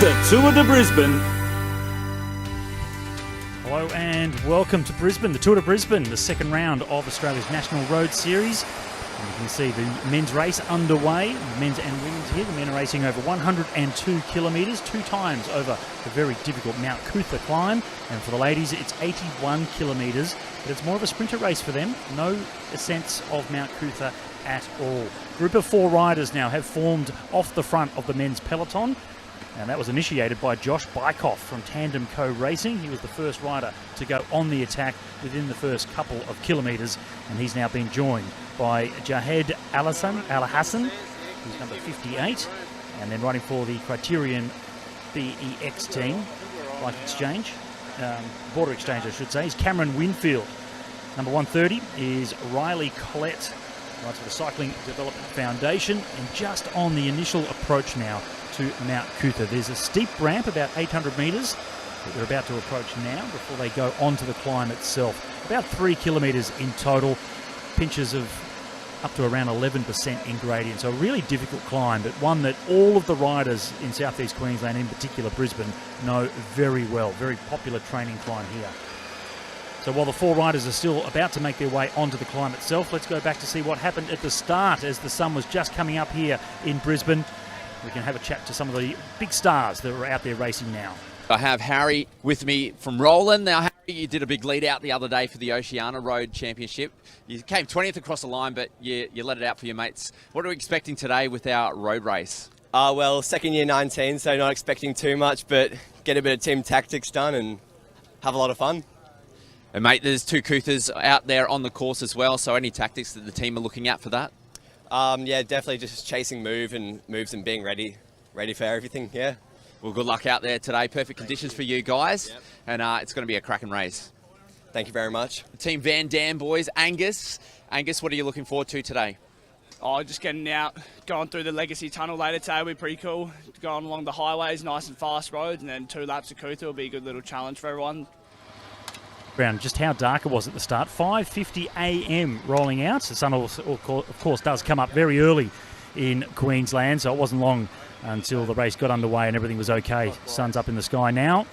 the Tour de Brisbane. Hello and welcome to Brisbane, the Tour de Brisbane, the second round of Australia's National Road Series. And you can see the men's race underway, men's and women's here. The men are racing over 102 kilometres, 2 times over the very difficult Mount Cootha climb. And for the ladies, it's 81 kilometres, but it's more of a sprinter race for them. No sense of Mount Cootha at all. Group of 4 riders now have formed off the front of the men's peloton. And that was initiated by Josh Bykoff from Tandem Co Racing. He was the first rider to go on the attack within the first couple of kilometres, and he's now been joined by Jahed Al-Hassan, who's number 58, and then riding for the Criterion BEX team, Bike Exchange, Border Exchange I should say, is Cameron Winfield. Number 130 is Riley Collette, rides for the Cycling Development Foundation, and just on the initial approach now to Mount Cootha. There's a steep ramp, about 800 metres, that they're about to approach now before they go onto the climb itself. About 3 kilometres in total, pinches of up to around 11% in gradient. So a really difficult climb, but one that all of the riders in southeast Queensland, in particular Brisbane, know very well. Very popular training climb here. So while the 4 riders are still about to make their way onto the climb itself, let's go back to see what happened at the start as the sun was just coming up here in Brisbane. We can have a chat to some of the big stars that are out there racing now. I have Harry with me from Roland. Now, Harry, you did a big lead out the other day for the Oceania Road Championship. You came 20th across the line, but you let it out for your mates. What are we expecting today with our road race? Well, second year 19, so not expecting too much, but get a bit of team tactics done and have a lot of fun. And mate, there's 2 Coothas out there on the course as well, so any tactics that the team are looking at for that? Yeah, definitely just chasing moves and being ready for everything, yeah. Well, good luck out there today. Perfect conditions for you guys, and it's going to be a cracking race. Thank you very much. Team Van Dam boys, Angus, what are you looking forward to today? Oh, just getting out, going through the Legacy Tunnel later today will be pretty cool. Going along the highways, nice and fast roads, and then 2 laps of Cootha will be a good little challenge for everyone. Around just how dark it was at the start. 5:50 a.m. rolling out. The sun, of course, does come up very early in Queensland, so it wasn't long until the race got underway and everything was okay. Sun's up in the sky now.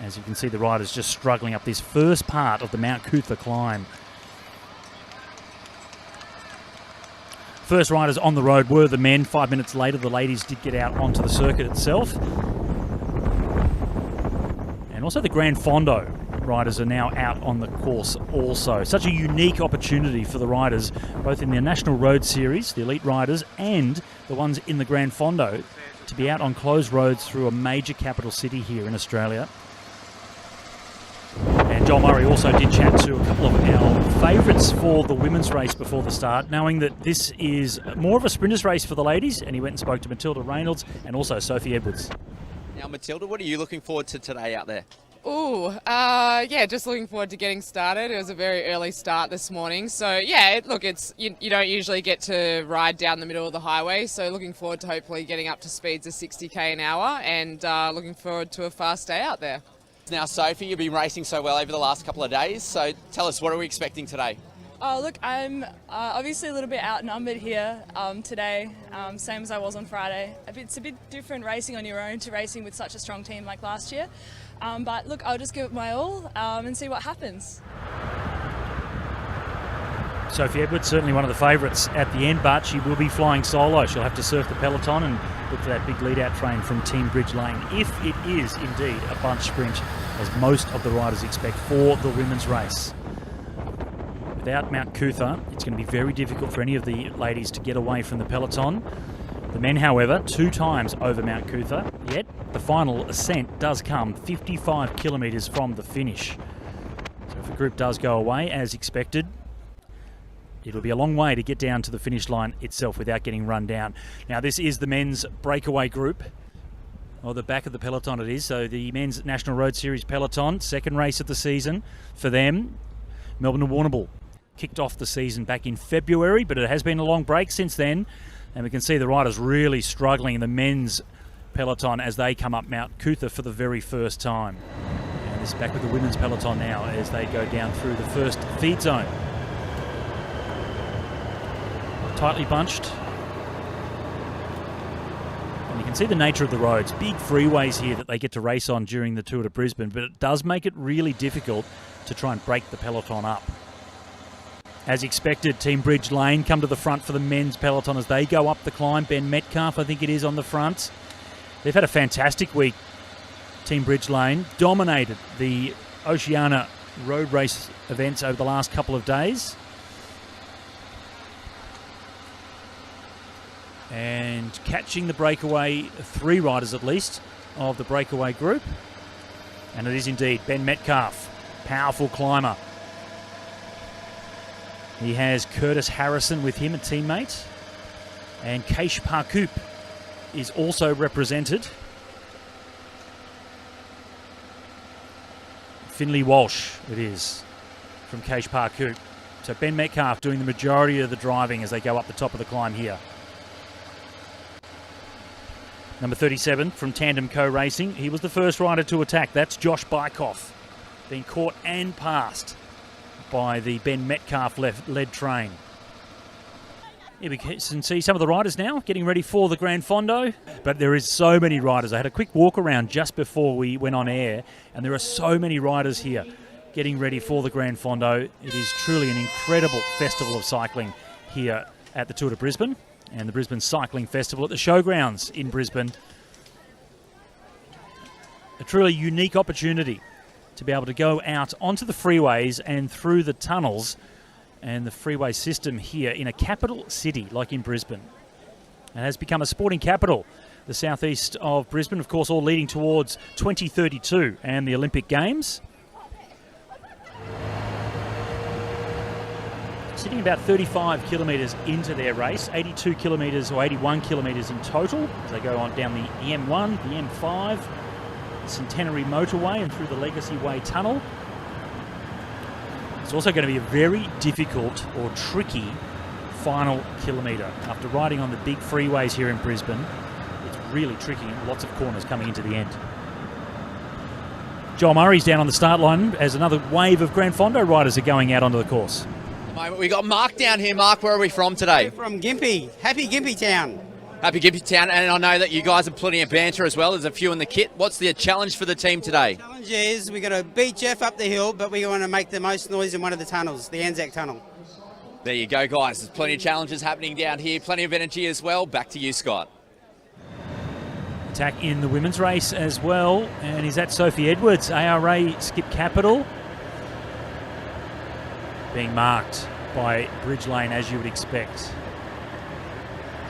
As you can see, the riders just struggling up this first part of the Mount Cootha climb. First riders on the road were the men. 5 minutes later, the ladies did get out onto the circuit itself. And also the Grand Fondo riders are now out on the course also. Such a unique opportunity for the riders, both in the National Road Series, the elite riders, and the ones in the Grand Fondo, to be out on closed roads through a major capital city here in Australia. And Joel Murray also did chat to a couple of our favourites for the women's race before the start, knowing that this is more of a sprinter's race for the ladies, and he went and spoke to Matilda Reynolds and also Sophie Edwards. Now, Matilda, what are you looking forward to today out there? Yeah, just looking forward to getting started. It was a very early start this morning. So, yeah, look, you don't usually get to ride down the middle of the highway. So looking forward to hopefully getting up to speeds of 60k an hour and looking forward to a fast day out there. Now, Sophie, you've been racing so well over the last couple of days. So tell us, what are we expecting today? Oh, look, I'm obviously a little bit outnumbered here today, same as I was on Friday. It's a bit different racing on your own to racing with such a strong team like last year. But look, I'll just give it my all and see what happens. Sophie Edwards, certainly one of the favourites at the end, but she will be flying solo. She'll have to surf the peloton and look for that big lead-out train from Team Bridge Lane, if it is indeed a bunch sprint, as most of the riders expect for the women's race. Without Mount Cootha, it's going to be very difficult for any of the ladies to get away from the peloton. The men, however, 2 times over Mount Cootha, yet the final ascent does come 55 kilometres from the finish. So if the group does go away, as expected, it'll be a long way to get down to the finish line itself without getting run down. Now, this is the men's breakaway group, or the back of the peloton it is. So the men's National Road Series peloton, second race of the season for them. Melbourne and Warrnambool kicked off the season back in February, but it has been a long break since then. And we can see the riders really struggling in the men's peloton as they come up Mount Cootha for the very first time. And this is back with the women's peloton now as they go down through the first feed zone. Tightly bunched. And you can can see the nature of the roads. Big freeways here that they get to race on during the Tour de Brisbane, but it does make it really difficult to try and break the peloton up. As expected, Team Bridge Lane come to the front for the men's peloton as they go up the climb. Ben Metcalf, I think it is, on the front. They've had a fantastic week. Team Bridge Lane dominated the Oceania road race events over the last couple of days. And catching the breakaway, 3 riders at least of the breakaway group. And it is indeed Ben Metcalf, powerful climber. He has Curtis Harrison with him, a teammate. And Keish Parkoop is also represented. Finley Walsh, it is, from Keish Parkoop. So Ben Metcalf doing the majority of the driving as they go up the top of the climb here. Number 37 from Tandem Co Racing. He was the first rider to attack. That's Josh Bykoff, being caught and passed by the Ben Metcalf led train. Here we can see some of the riders now getting ready for the Grand Fondo. But there is so many riders. I had a quick walk around just before we went on air, and there are so many riders here getting ready for the Grand Fondo. It is truly an incredible festival of cycling here at the Tour de Brisbane and the Brisbane Cycling Festival at the Showgrounds in Brisbane. A truly unique opportunity to be able to go out onto the freeways and through the tunnels and the freeway system here in a capital city like in Brisbane. It has become a sporting capital, the southeast of Brisbane, of course, all leading towards 2032 and the Olympic Games. Sitting about 35 kilometres into their race, 82 kilometres or 81 kilometres in total as they go on down the M1, the M5, the Centenary Motorway and through the Legacy Way Tunnel. It's also going to be a very difficult or tricky final kilometre. After riding on the big freeways here in Brisbane, it's really tricky and lots of corners coming into the end. Joel Murray's down on the start line as another wave of Grand Fondo riders are going out onto the course. At the moment, we got Mark down here. Mark, where are we from today? We're from Gympie. Happy Gympie Town. Happy Gympie Town, and I know that you guys have plenty of banter as well. There's a few in the kit. What's the challenge for the team today? The challenge is we've got to beat Jeff up the hill, but we want to make the most noise in one of the tunnels, the Anzac Tunnel. There you go, guys. There's plenty of challenges happening down here. Plenty of energy as well. Back to you, Scott. Attack in the women's race as well. And is that Sophie Edwards, ARA Skip Capital? Being marked by Bridge Lane, as you would expect.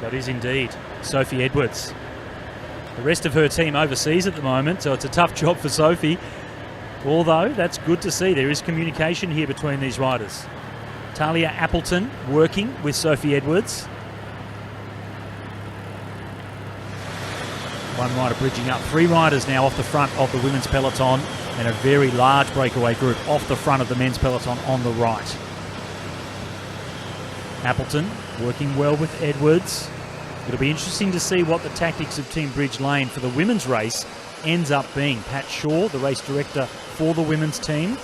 That is indeed Sophie Edwards. The rest of her team overseas at the moment, so it's a tough job for Sophie. Although, that's good to see. There is communication here between these riders. Talia Appleton working with Sophie Edwards. One rider bridging up. 3 riders now off the front of the women's peloton and a very large breakaway group off the front of the men's peloton on the right. Appleton working well with Edwards. It'll be interesting to see what the tactics of Team Bridge Lane for the women's race ends up being. Pat Shaw, the race director for the women's team.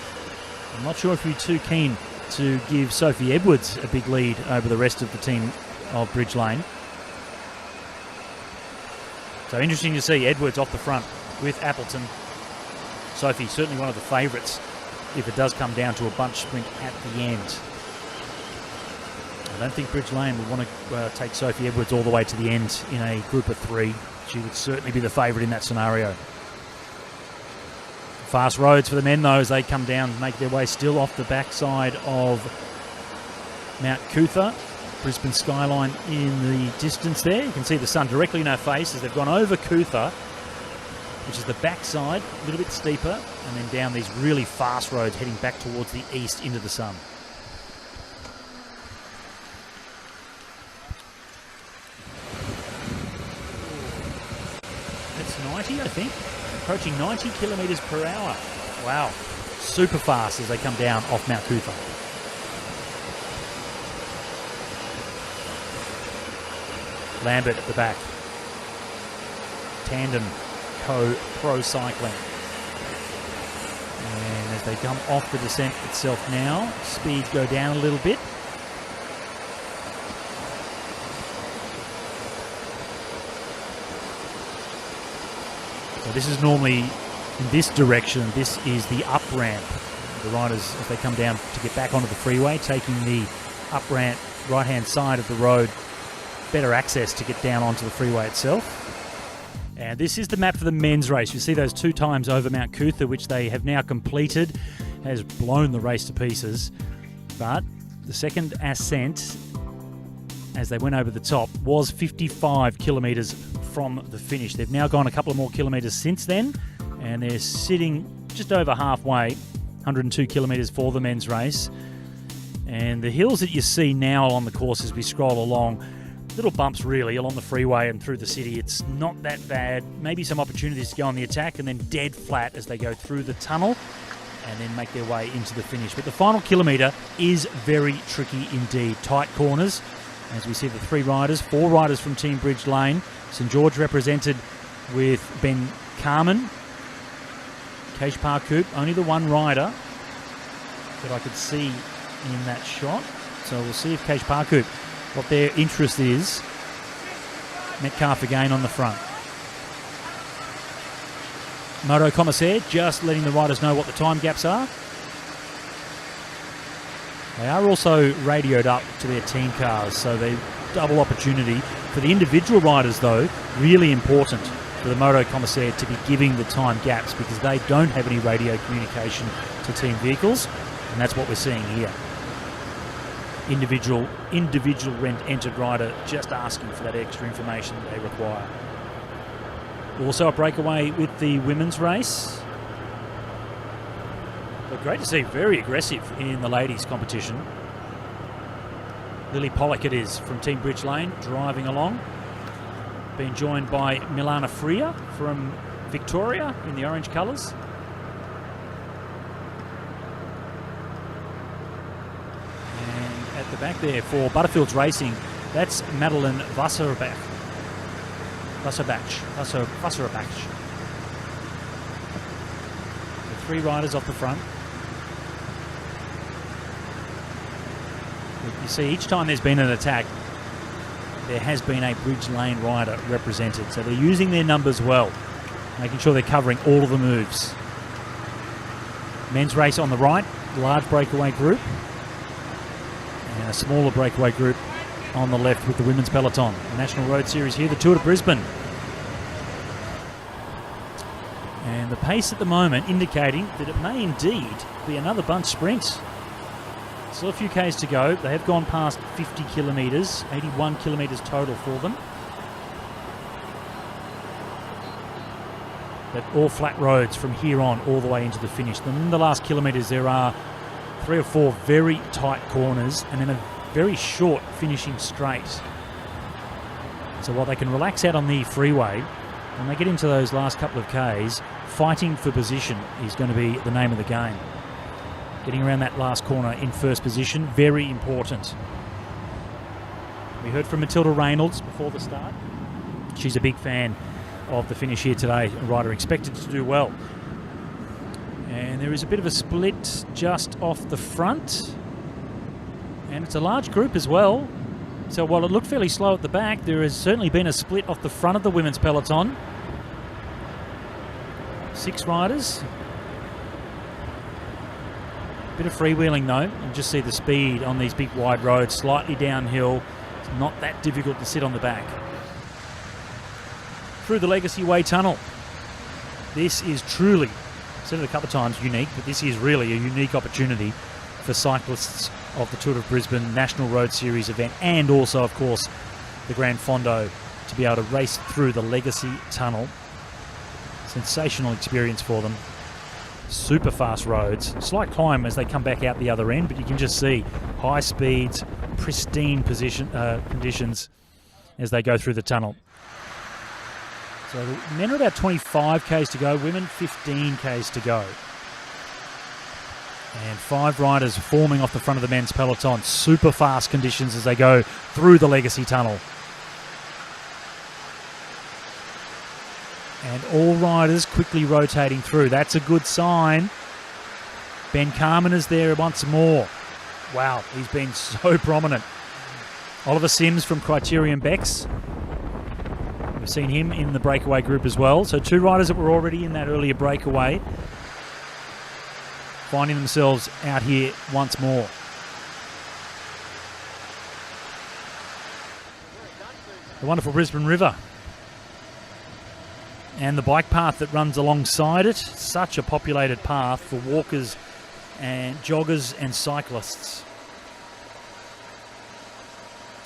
I'm not sure if we're too keen to give Sophie Edwards a big lead over the rest of the team of Bridge Lane. So interesting to see Edwards off the front with Appleton. Sophie certainly one of the favourites if it does come down to a bunch sprint at the end. I don't think Bridge Lane would want to take Sophie Edwards all the way to the end in a group of 3. She would certainly be the favourite in that scenario. Fast roads for the men, though, as they come down, make their way still off the backside of Mount Cootha. Brisbane skyline in the distance there. You can see the sun directly in our face as they've gone over Cootha, which is the backside, a little bit steeper, and then down these really fast roads heading back towards the east into the sun. That's 90, I think. Approaching 90 kilometres per hour. Wow. Super fast as they come down off Mount Cootha. Lambert at the back. Tandem Co Pro Cycling. And as they come off the descent itself now, speeds go down a little bit. So this is normally in this direction. This is the up ramp. The riders, as they come down to get back onto the freeway, taking the up ramp right-hand side of the road, better access to get down onto the freeway itself. And this is the map for the men's race. You see those 2 times over Mount Cootha, which they have now completed, has blown the race to pieces. But the second ascent, as they went over the top, was 55 kilometres from the finish. They've now gone a couple of more kilometres since then, and they're sitting just over halfway, 102 kilometres for the men's race. And the hills that you see now on the course as we scroll along, little bumps really along the freeway and through the city. It's not that bad. Maybe some opportunities to go on the attack, and then dead flat as they go through the tunnel and then make their way into the finish. But the final kilometre is very tricky indeed. Tight corners, as we see the 4 riders from Team Bridge Lane. St George represented with Ben Carmen. Keish Parkoop, only the one rider that I could see in that shot. So we'll see if Keish Parkoop, what their interest is. Metcalf again on the front. Moto Commissaire just letting the riders know what the time gaps are. They are also radioed up to their team cars, so they double opportunity. For the individual riders though, really important for the Moto Commissaire to be giving the time gaps, because they don't have any radio communication to team vehicles, and that's what we're seeing here. Individual entered rider just asking for that extra information that they require. Also a breakaway with the women's race. But great to see, very aggressive in the ladies' competition. Lily Pollock it is from Team Bridge Lane, driving along. Being joined by Milana Freer from Victoria in the orange colours. And at the back there for Butterfields Racing, that's Madeline Wasserbach. The 3 riders off the front. You see, each time there's been an attack, there has been a Bridge Lane rider represented. So they're using their numbers well, making sure they're covering all of the moves. Men's race on the right, large breakaway group, and a smaller breakaway group on the left with the women's peloton. The National Road Series here, the Tour de Brisbane. And the pace at the moment indicating that it may indeed be another bunch sprint. Still a few Ks to go. They have gone past 50 kilometres, 81 kilometres total for them. But all flat roads from here on all the way into the finish. Then in the last kilometres there are 3 or 4 very tight corners and then a very short finishing straight. So while they can relax out on the freeway, when they get into those last couple of Ks, fighting for position is going to be the name of the game. Getting around that last corner in first position, very important. We heard from Matilda Reynolds before the start. She's a big fan of the finish here today. A rider expected to do well. And there is a bit of a split just off the front. And it's a large group as well. So while it looked fairly slow at the back, there has certainly been a split off the front of the women's peloton. 6 riders. Bit of freewheeling though, and just see the speed on these big wide roads, slightly downhill. It's not that difficult to sit on the back. Through the Legacy Way Tunnel. This is truly, I've said it a couple of times, unique, but this is really a unique opportunity for cyclists of the Tour de Brisbane National Road Series event, and also of course the Grand Fondo, to be able to race through the Legacy Tunnel. Sensational experience for them. Super fast roads, slight climb as they come back out the other end, but you can just see high speeds, pristine conditions as they go through the tunnel. So the men are about 25 Ks to go, women 15 Ks to go. And 5 riders forming off the front of the men's peloton. Super fast conditions as they go through the Legacy Tunnel. And all riders quickly rotating through. That's a good sign. Ben Carmen is there once more. Wow, he's been so prominent. Oliver Sims from Criterion Becks. We've seen him in the breakaway group as well. So 2 riders that were already in that earlier breakaway finding themselves out here once more. The wonderful Brisbane River and the bike path that runs alongside it. Such a populated path for walkers and joggers and cyclists.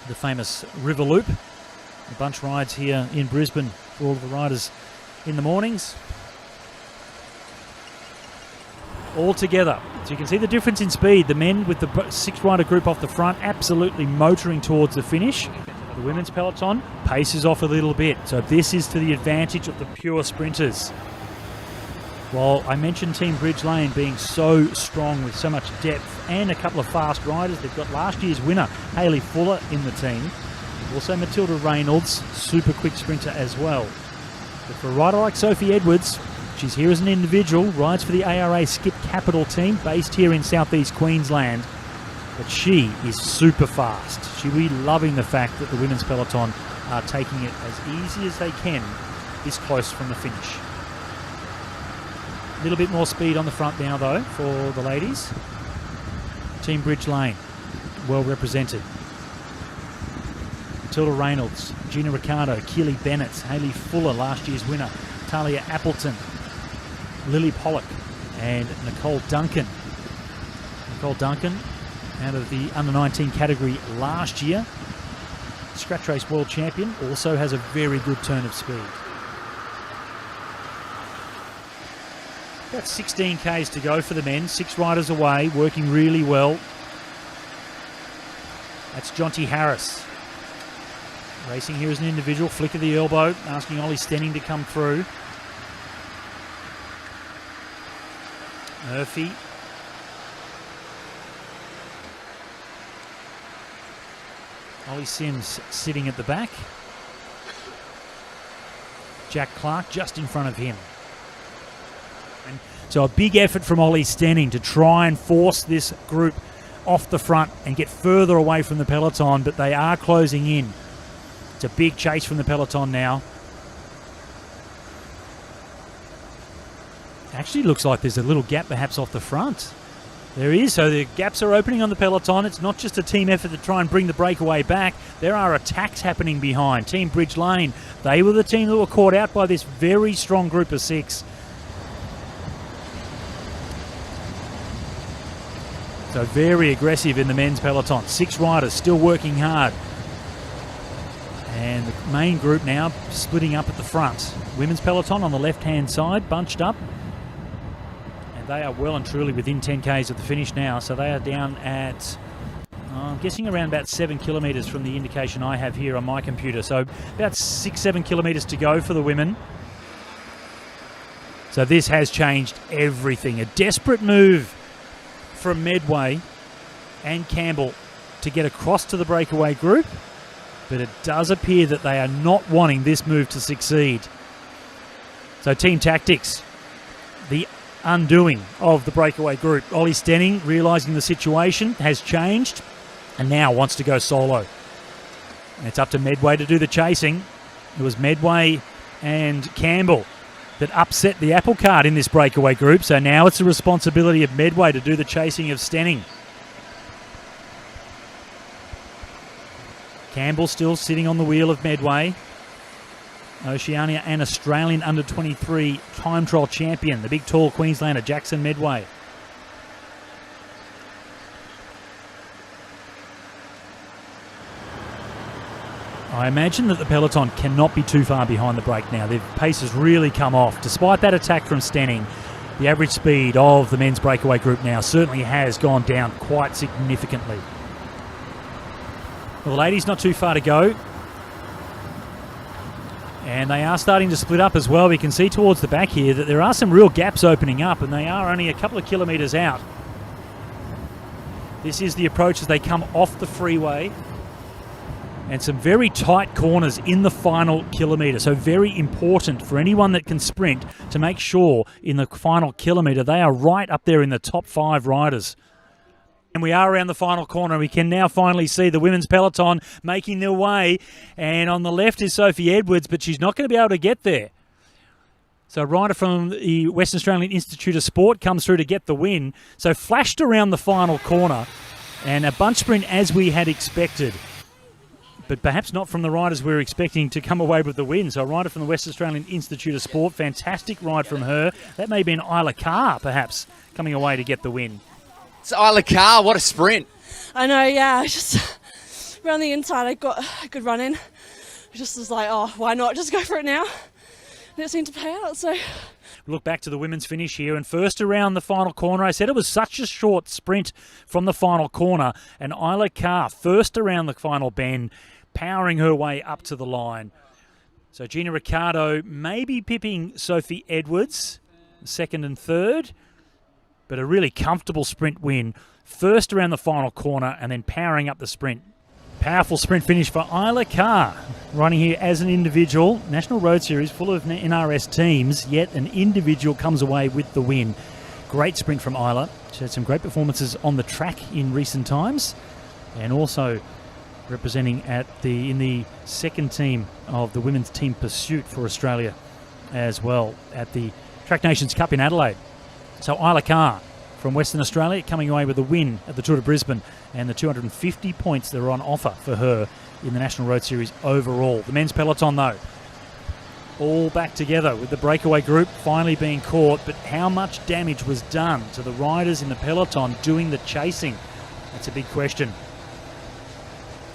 The famous River Loop. The bunch rides here in Brisbane for all of the riders in the mornings. All together. So you can see the difference in speed. The men with the 6-rider group off the front absolutely motoring towards the finish. The women's peloton paces off a little bit. So this is to the advantage of the pure sprinters. While I mentioned Team Bridge Lane being so strong with so much depth and a couple of fast riders, they've got last year's winner, Hayley Fuller, in the team. Also Matilda Reynolds, super quick sprinter as well. But for a rider like Sophie Edwards, she's here as an individual, rides for the ARA Skip Capital team based here in southeast Queensland. But she is super fast. She'll be loving the fact that the women's peloton are taking it as easy as they can this close from the finish. A little bit more speed on the front now, though, for the ladies. Team Bridge Lane, well represented. Matilda Reynolds, Gina Ricciardo, Keely Bennett, Hayley Fuller, last year's winner, Talia Appleton, Lily Pollock, and Nicole Duncan. Nicole Duncan, out of the under-19 category last year, scratch race world champion, also has a very good turn of speed. About 16 Ks to go for the men. 6 riders away, working really well. That's Jonty Harris. Racing here as an individual, flick of the elbow, asking Ollie Stenning to come through. Murphy. Ollie Sims sitting at the back. Jack Clark just in front of him. And so a big effort from Ollie Stenning to try and force this group off the front and get further away from the peloton, but they are closing in. It's a big chase from the peloton now. Actually looks like there's a little gap perhaps off the front. There is, so the gaps are opening on the peloton. It's not just a team effort to try and bring the breakaway back. There are attacks happening behind. Team Bridge Lane, they were the team that were caught out by this very strong group of 6. So very aggressive in the men's peloton. 6 riders still working hard. And the main group now splitting up at the front. Women's peloton on the left-hand side, bunched up. And they are well and truly within 10 Ks of the finish now. So they are down at, I'm guessing around about 7 kilometres from the indication I have here on my computer. So about 6-7 kilometres to go for the women. So this has changed everything. A desperate move from Medway and Campbell to get across to the breakaway group, but it does appear that they are not wanting this move to succeed. So team tactics, the undoing of the breakaway group. Ollie Stenning, realising the situation has changed and now wants to go solo. And it's up to Medway to do the chasing. It was Medway and Campbell that upset the apple cart in this breakaway group, so now it's the responsibility of Medway to do the chasing of Stenning. Campbell still sitting on the wheel of Medway. Oceania and Australian under-23 time trial champion, the big tall Queenslander Jackson Medway. I imagine that the peloton cannot be too far behind the break now. Their pace has really come off. Despite that attack from Stenning, the average speed of the men's breakaway group now certainly has gone down quite significantly. Well, the ladies not too far to go. And they are starting to split up as well. We can see towards the back here that there are some real gaps opening up, and they are only a couple of kilometres out. This is the approach as they come off the freeway. And some very tight corners in the final kilometre. So very important for anyone that can sprint to make sure in the final kilometre they are right up there in the top 5 riders. And we are around the final corner. We can now finally see the women's peloton making their way. And on the left is Sophie Edwards, but she's not going to be able to get there. So a rider from the Western Australian Institute of Sport comes through to get the win. So flashed around the final corner and a bunch sprint as we had expected. But perhaps not from the riders we were expecting to come away with the win. So a rider from the Western Australian Institute of Sport, fantastic ride from her. That may be an Isla Carr, perhaps, coming away to get the win. It's Isla Carr, what a sprint. I know, yeah. Just around the inside, I got a good run in. I just was like, oh, why not? Just go for it now. And it seemed to pay out, so. Look back to the women's finish here, and first around the final corner. I said it was such a short sprint from the final corner, and Isla Carr first around the final bend, powering her way up to the line. So Gina Ricciardo maybe pipping Sophie Edwards, second and third, but a really comfortable sprint win. First around the final corner and then powering up the sprint. Powerful sprint finish for Isla Carr, running here as an individual. National Road Series full of NRS teams, yet an individual comes away with the win. Great sprint from Isla. She had some great performances on the track in recent times, and also representing in the second team of the women's team pursuit for Australia as well at the Track Nations Cup in Adelaide. So Isla Carr from Western Australia coming away with a win at the Tour de Brisbane, and the 250 points that are on offer for her in the National Road Series overall. The men's peloton, though, all back together with the breakaway group finally being caught, but how much damage was done to the riders in the peloton doing the chasing? That's a big question.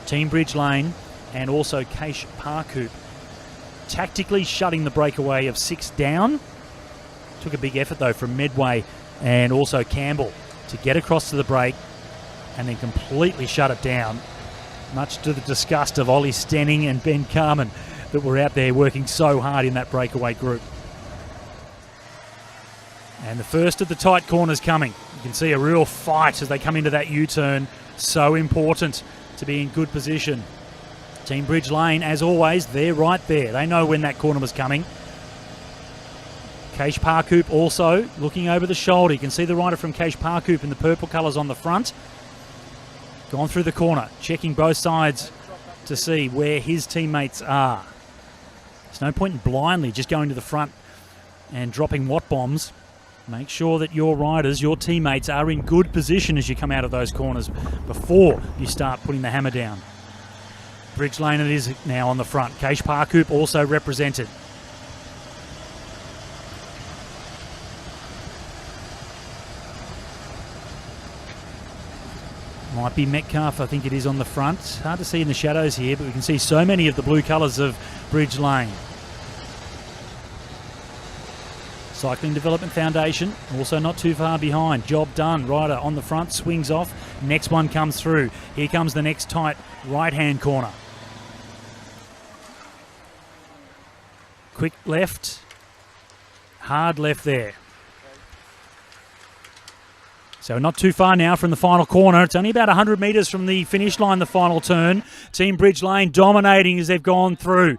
Team Bridge Lane and also Keish Parkoop tactically shutting the breakaway of 6 down. Took a big effort, though, from Medway and also Campbell to get across to the break and then completely shut it down, much to the disgust of Ollie Stenning and Ben Carman that were out there working so hard in that breakaway group. And the first of the tight corners coming. You can see a real fight as they come into that U-turn. So important to be in good position. Team Bridge Lane, as always, they're right there. They know when that corner was coming. Keish Parkoop also looking over the shoulder. You can see the rider from Keish Parkoop in the purple colours on the front. Gone through the corner, checking both sides to see where his teammates are. There's no point in blindly just going to the front and dropping watt bombs. Make sure that your riders, your teammates, are in good position as you come out of those corners before you start putting the hammer down. Bridge Lane it is now on the front. Keish Parkoop also represented. Might be Metcalf, I think it is, on the front. Hard to see in the shadows here, but we can see so many of the blue colours of Bridge Lane. Cycling Development Foundation, also not too far behind. Job done. Rider on the front, swings off. Next one comes through. Here comes the next tight right-hand corner. Quick left. Hard left there. So not too far now from the final corner. It's only about 100 metres from the finish line, the final turn. Team Bridge Lane dominating as they've gone through.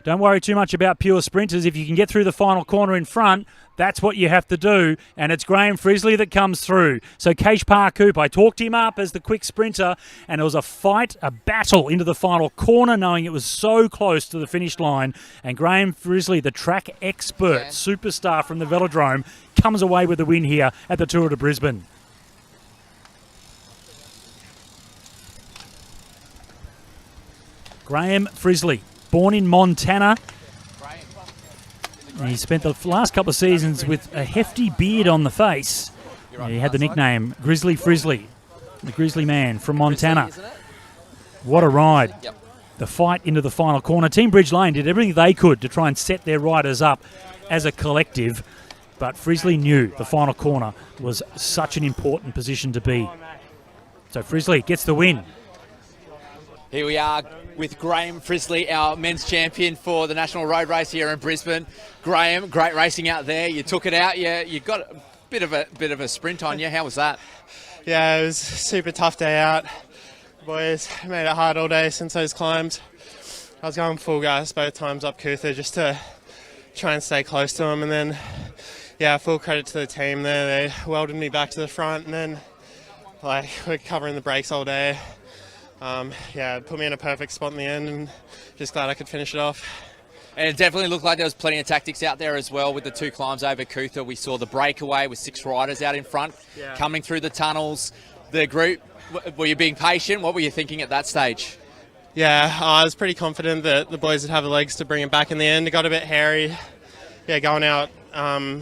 Don't worry too much about pure sprinters. If you can get through the final corner in front, that's what you have to do. And it's Graham Frisley that comes through. So Keish Parkoop, I talked him up as the quick sprinter, and it was a fight, a battle into the final corner, knowing it was so close to the finish line. And Graham Frisley, the track expert, superstar from the Velodrome, comes away with the win here at the Tour de Brisbane. Graham Frisley, born in Montana. And he spent the last couple of seasons with a hefty beard on the face. He had the nickname Grizzly Frisley, the Grizzly Man from Montana. What a ride. The fight into the final corner. Team Bridge Lane did everything they could to try and set their riders up as a collective, but Frisley knew the final corner was such an important position to be. So Frisley gets the win. Here we are with Graham Frisley, our men's champion for the National Road Race here in Brisbane. Graham, great racing out there. You took it out. You got a bit of a sprint on you. How was that? Yeah, it was a super tough day out. The boys made it hard all day since those climbs. I was going full gas both times up Cootha just to try and stay close to them, and then, yeah, full credit to the team there. They welded me back to the front, and then Like, we're covering the brakes all day. Yeah, it put me in a perfect spot in the end, and just glad I could finish it off. And it definitely looked like there was plenty of tactics out there as well with the 2 climbs over Cootha. We saw the breakaway with 6 riders out in front, coming through the tunnels. The group, were you being patient? What were you thinking at that stage? Yeah, I was pretty confident that the boys would have the legs to bring it back in the end. It got a bit hairy, going out on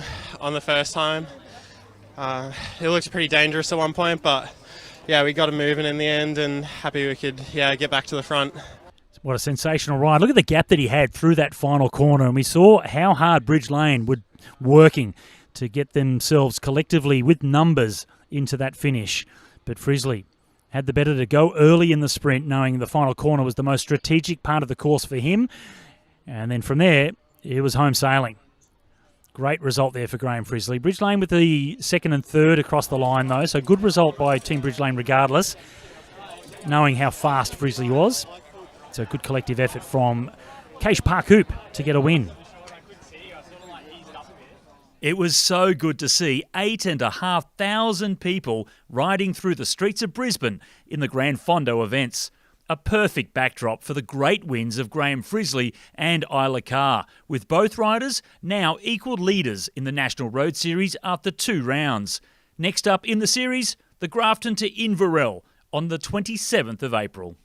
the first time. It looked pretty dangerous at one point, but we got it moving in the end, and happy we could get back to the front. What a sensational ride. Look at the gap that he had through that final corner, and we saw how hard Bridge Lane were working to get themselves collectively with numbers into that finish. But Frizzley had the better to go early in the sprint, knowing the final corner was the most strategic part of the course for him. And then from there, it was home sailing. Great result there for Graham Frizzley. Bridge Lane with the 2nd and 3rd across the line, though, so good result by Team Bridge Lane regardless, knowing how fast Frizzley was. So a good collective effort from Keish Parkoop to get a win. It was so good to see 8,500 people riding through the streets of Brisbane in the Grand Fondo events. A perfect backdrop for the great wins of Graham Frizzley and Isla Carr, with both riders now equal leaders in the National Road Series after 2 rounds. Next up in the series, the Grafton to Inverell on the 27th of April.